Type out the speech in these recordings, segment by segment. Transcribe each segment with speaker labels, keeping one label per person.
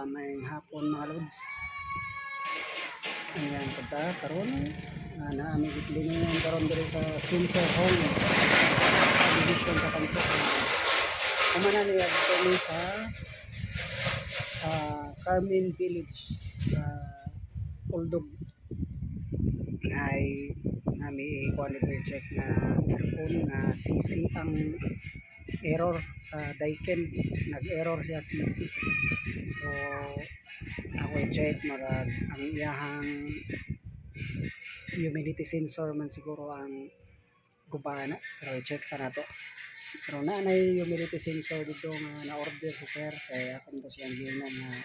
Speaker 1: May hapon mga lods. Ayan pagka karon naamig itlingon karon diri sa sensor home. Dili ko sa kanso. Kumana niya dito sa Carmen Village sa Uldog. Ay nami kuan ito check na aircon na CC ang error sa Daikin, nag-error siya CC. So ako i-check marag ang iyahang humidity sensor man siguro ang gubana, pero i-check sa nato. Pero naanay humidity sensor dito nga na-order si sir, kaya ako to siyang ginan na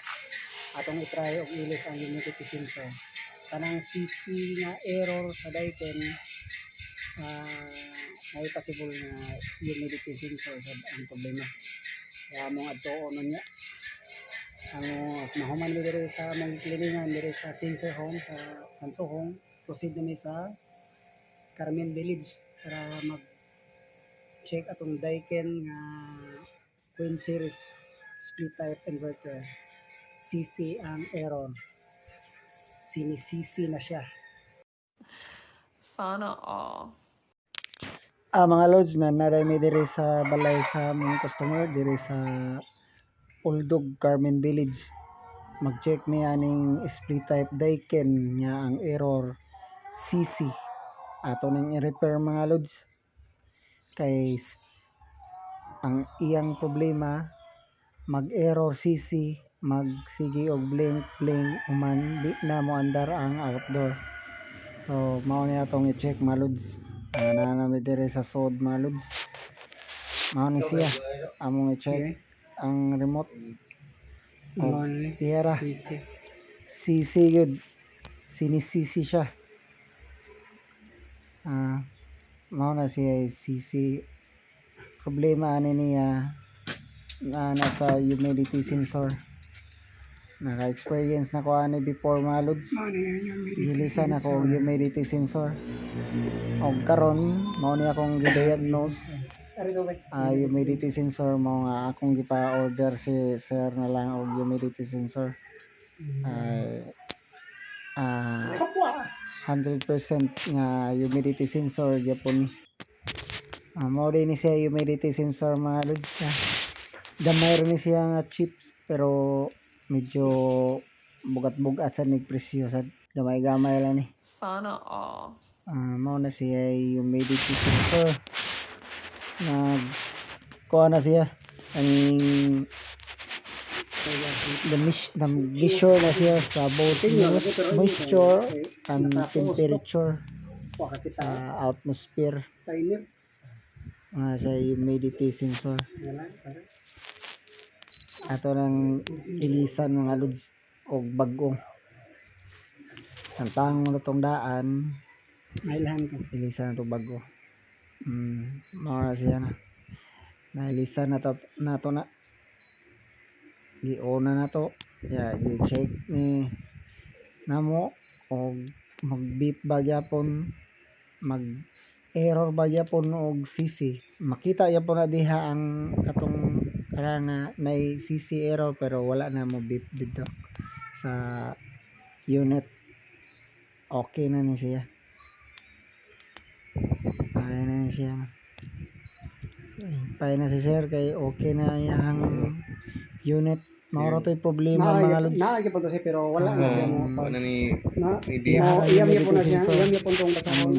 Speaker 1: atong i-try og ilis ang humidity sensor. Kanang CC nga error sa Daikin, may possible na humidity sensor sa ang problema. Kaya among adtuon niya ang mahuman diri sa among kliningan diri sa sensor home sa Kanso Home. Proceed kami sa Carmen Village para mag check atong Daikin nga Queen Series split type inverter. CC ang error, sinisisi na siya.
Speaker 2: Sana all.
Speaker 1: Mga lods na narami diri sa balay sa mong customer diri sa Uldog Carmen Village. Mag-check mi aning split type Daikin nga ang error CC. Ato nang i-repair mga lods. Kay ang iyang problema mag-error CC, magsige og blink uman di na mo andar ang outdoor. So mao ni atong i-check mga lods. Nanami diri sa sod mga lods. Mao ni siya among i-check ang remote. Tira CC yun, sinisisi siya. Mao na siya CC. Problema ani niya na nasa humidity sensor. Naka-experience na ko ani before mga lods. Gilisan ako og humidity sensor. Og karon mao ni akong gi-diagnose humidity sensor mo nga akong gipa-order si sir na lang og humidity sensor. 100% nga humidity sensor gyapon. Mao din ni siya humidity sensor mga lods. Gamay rin siya nga chips pero medyo bugat-bugat sa presyo sa gamay-gamay lang ni.
Speaker 2: Sana all.
Speaker 1: Mao na siya humidity sensor. Kuha na siya aning measure na siya sa both moisture and temperature sa atmosphere sa humidity sensor. Ato nang ilisan mga lods og bag-o ang tangong natong daan ilisan to bag-o. Mao na siya na nailisan nato na gi-on na nato gi-check ni namo og mag-beep ba gyapon, mag-error ba gyapon og CC. Makita gyapon na diha ang katong nga may CC error pero wala na mo beep dito sa unit. Okay na ni siya. Ayan na ni siya. Pay na si sir kay okay na yang unit. Maura to yung problema mga lods. Naagi po to siya pero wala na siya mo. Iyam po na siya. Iyam po itong basahon.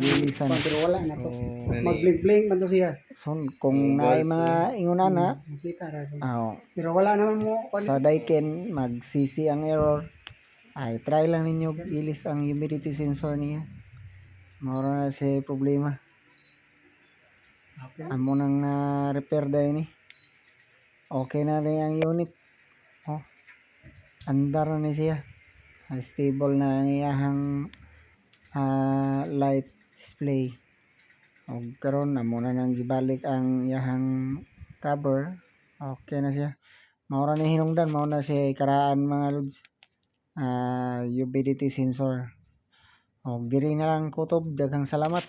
Speaker 1: Pero wala na to. Mag-blink man to siya. So kung may mga ingunan na. Pero wala naman mo. Sa Daikin mag-CC ang error. Ay try lang ninyo ilis ang humidity sensor niya. Maura na siya problema. Amo nang na-repair dahil ni. Okay na rin ang unit. Andar na siya. Stable na ang iyahang light display. O karon na muna nang gibalik ang iyahang cover. Okay na siya. Maura na hinungdan. Maura na siya karaan mga lods. Humidity sensor. O diri na lang kutob. Daghang salamat.